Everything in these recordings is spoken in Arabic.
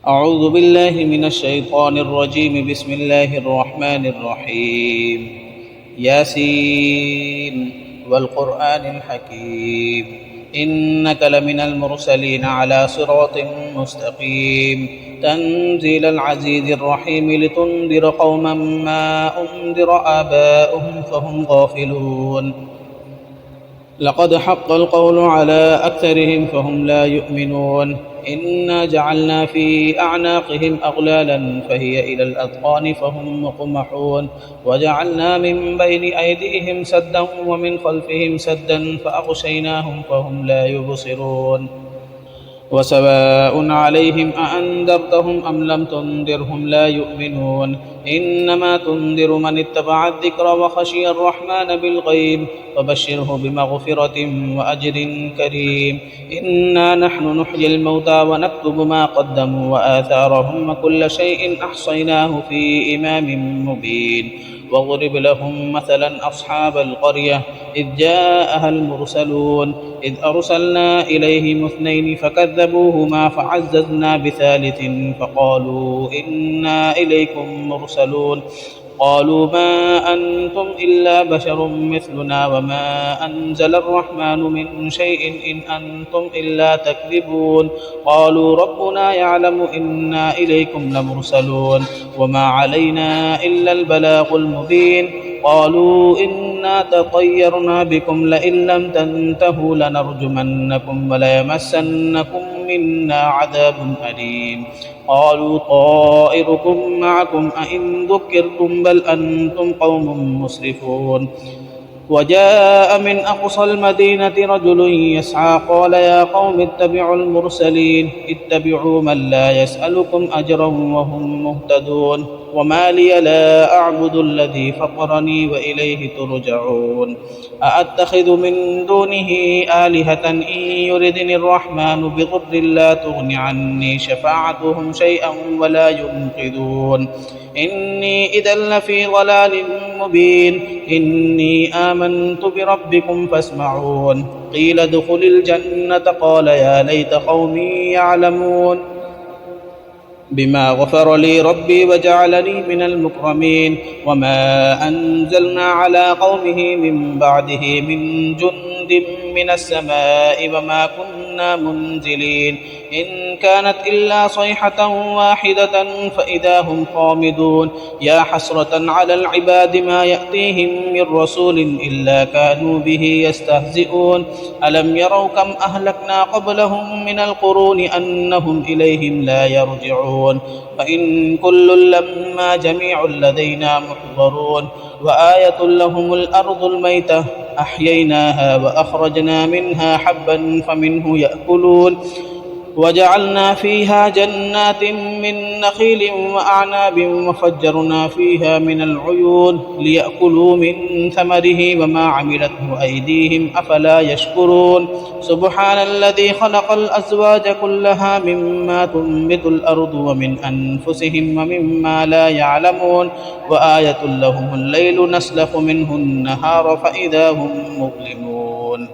أعوذ بالله من الشيطان الرجيم. بسم الله الرحمن الرحيم. ياسين والقرآن الحكيم إنك لمن المرسلين على صراط مستقيم تنزيل العزيز الرحيم لتنذر قوما ما أنذر آباؤهم فهم غافلون. لقد حق القول على أكثرهم فهم لا يؤمنون. إنا جعلنا في أعناقهم أغلالا فهي إلى الأذقان فهم مقمحون وجعلنا من بين أيديهم سدا ومن خلفهم سدا فأغشيناهم فهم لا يبصرون. وسواء عليهم أأنذرتهم أم لم تنذرهم لا يؤمنون. إنما تنذر من اتبع الذكر وخشي الرحمن بالغيب فبشره بمغفرة وأجر كريم. إنا نحن نحيي الموتى ونكتب ما قدموا وآثارهم وكل شيء أحصيناه في إمام مبين. واضرب لهم مثلا أصحاب القرية إذ جاءها المرسلون إذ أرسلنا إليهم اثنين فكذبوهما فعززنا بثالث فقالوا إنا إليكم مرسلون. قالوا ما أنتم إلا بشر مثلنا وما أنزل الرحمن من شيء إن أنتم إلا تكذبون. قالوا ربنا يعلم إنا إليكم لمرسلون وما علينا إلا البلاغ المبين. قالوا إنا تطيرنا بكم لئن لم تنتهوا لنرجمنكم وليمسنكم منا عذاب أليم. قالوا طائركم معكم أئن ذكرتم بل أنتم قوم مسرفون. وجاء من أقصى المدينة رجل يسعى قال يا قوم اتبعوا المرسلين اتبعوا من لا يسألكم أجرا وهم مهتدون. وما لي لا أعبد الذي فطرني وإليه ترجعون. أأتخذ من دونه آلهة إن يردني الرحمن بضر لا تغن عني شفاعتهم شيئا ولا ينقذون. إني إذا لفي ضلال مبين. إني آمنت بربكم فاسمعون. قيل ادخل الجنة قال يا ليت قومي يعلمون بما غفر لي ربي وجعلني من المكرمين. وما أنزلنا على قومه من بعده من جند من السماء وما كنا منزلين. إن كانت إلا صيحة واحدة فإذا هم خامدون. يا حسرة على العباد ما يأتيهم من رسول إلا كانوا به يستهزئون. ألم يروا كم أهلكنا قبلهم من القرون أنهم إليهم لا يرجعون. فإن كل لما جميع لدينا محضرون. وآية لهم الأرض الميتة أحييناها وأخرجنا منها حبا فمنه يأكلون. وجعلنا فيها جنات من نخيل وأعناب وفجرنا فيها من العيون ليأكلوا من ثمره وما عملته أيديهم أفلا يشكرون. سبحان الذي خلق الأزواج كلها مما تنبت الأرض ومن أنفسهم ومما لا يعلمون. وآية لهم الليل نسلخ منه النهار فإذا هم مظلمون.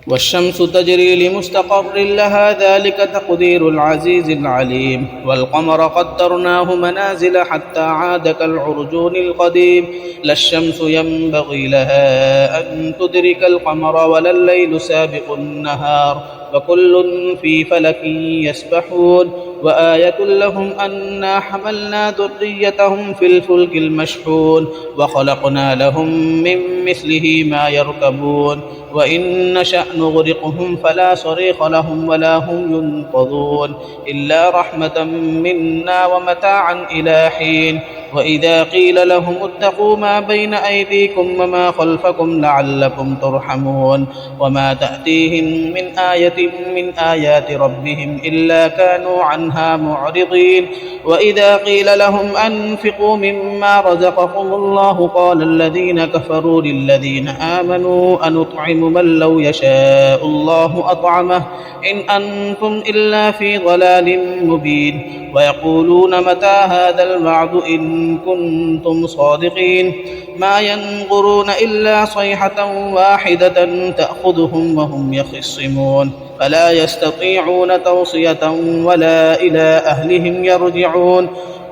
والشمس تجري لمستقر لها ذلك تقدير العزيز العليم. والقمر قدرناه منازل حتى عاد كالعرجون القديم. لا الشمس ينبغي لها أن تدرك القمر ولا الليل سابق النهار وكل في فلك يسبحون. وآية لهم أنا حملنا ذريتهم في الفلك المشحون وخلقنا لهم من مثله ما يركبون. وإن نشأ نغرقهم فلا صريخ لهم ولا هم ينقذون إلا رحمة منا ومتاعا إلى حين. وإذا قيل لهم اتقوا ما بين أيديكم وما خلفكم لعلكم ترحمون. وما تأتيهم من آية من آيات ربهم إلا كانوا عنها معرضين. وإذا قيل لهم أنفقوا مما رزقكم الله قال الذين كفروا للذين آمنوا أنطعم من لو يشاء الله أطعمه إن أنتم إلا في ضلال مبين. ويقولون متى هذا الوعد إن كنتم صادقين. ما ينظرون إلا صيحة واحدة تأخذهم وهم يخصمون. فلا يستطيعون توصية ولا إلى أهلهم يرجعون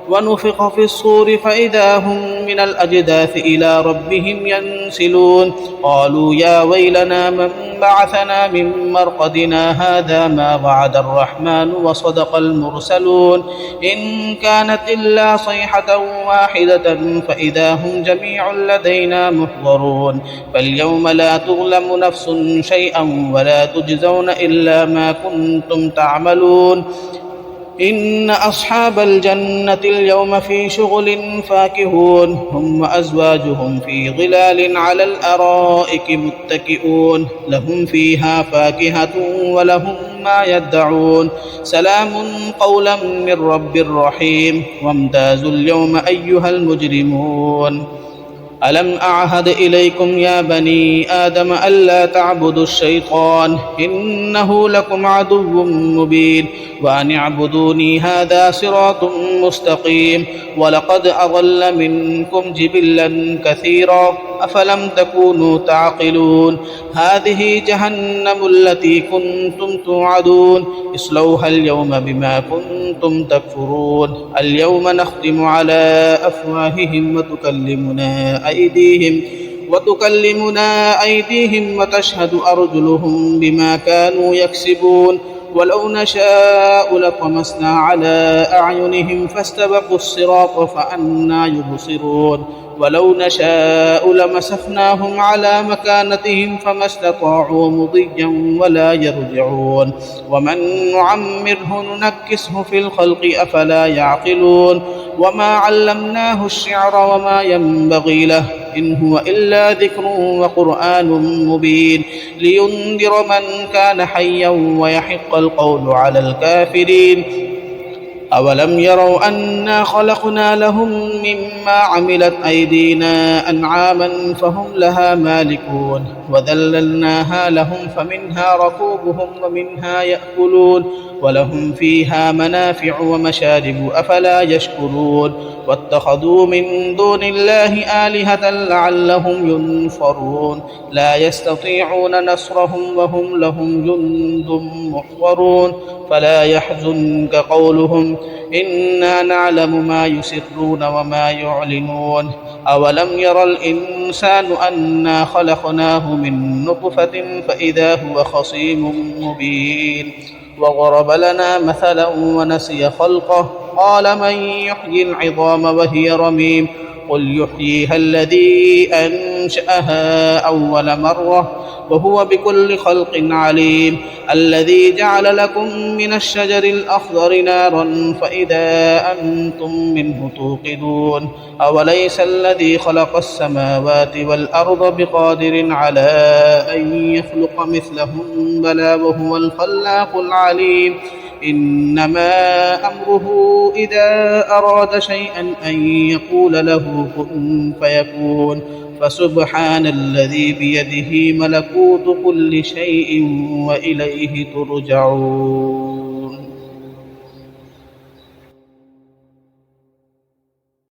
ونفخ في الصور فإذا هم من الأجداث إلى ربهم ينسلون قالوا يا ويلنا من بعثنا من مرقدنا هذا ما وعد الرحمن وصدق المرسلون إن كانت إلا صيحة واحدة فإذا هم جميع لدينا محضرون فاليوم لا تظلم نفس شيئا ولا تجزون إلا ما كنتم تعملون إن أصحاب الجنة اليوم في شغل فاكهون هم وأزواجهم في ظلال على الأرائك متكئون لهم فيها فاكهة ولهم ما يدعون سلام قولا من رب رحيم وامتازوا اليوم أيها المجرمون ألم أعهد إليكم يا بني آدم ألا تعبدوا الشيطان إنه لكم عدو مبين وأن اعبدوني هذا صراط مستقيم ولقد أضل منكم جبلا كثيرا أفلم تكونوا تعقلون هذه جهنم التي كنتم توعدون اصلوها اليوم بما كنتم تكفرون اليوم نختم على أفواههم وتكلمنا أيديهم وتشهد أرجلهم بما كانوا يكسبون ولو نشاء لطمسنا على أعينهم فاستبقوا الصراط فأنى يبصرون ولو نشاء لمسخناهم على مكانتهم فما استطاعوا مضيا ولا يرجعون ومن نعمره ننكسه في الخلق أفلا يعقلون وما علمناه الشعر وما ينبغي له إن هو إلا ذكر وقرآن مبين لينذر من كان حيا ويحق القول على الكافرين أولم يروا أنا خلقنا لهم مما عملت أيدينا أنعاما فهم لها مالكون وذللناها لهم فمنها ركوبهم ومنها يأكلون ولهم فيها منافع ومشارب أفلا يشكرون واتخذوا من دون الله آلهة لعلهم ينصرون لا يستطيعون نصرهم وهم لهم جند محضرون فلا يحزنك قولهم إنا نعلم ما يسرون وما يعلنون أولم ير الإنسان أنا خلقناه من نطفة فإذا هو خصيم مبين وضرب لنا مثلا ونسي خلقه قال من يحيي العظام وهي رميم قل يحييها الذي أنشأها أول مرة وهو بكل خلق عليم الذي جعل لكم من الشجر الأخضر نارا فإذا أنتم منه توقدون أوليس الذي خلق السماوات والأرض بقادر على أن يخلق مثلهم بلى وهو الخلاق العليم إنما أمره إذا أراد شيئا أن يقول له كن فيكون فسبحان الذي بيده ملكوت كل شيء وإليه ترجعون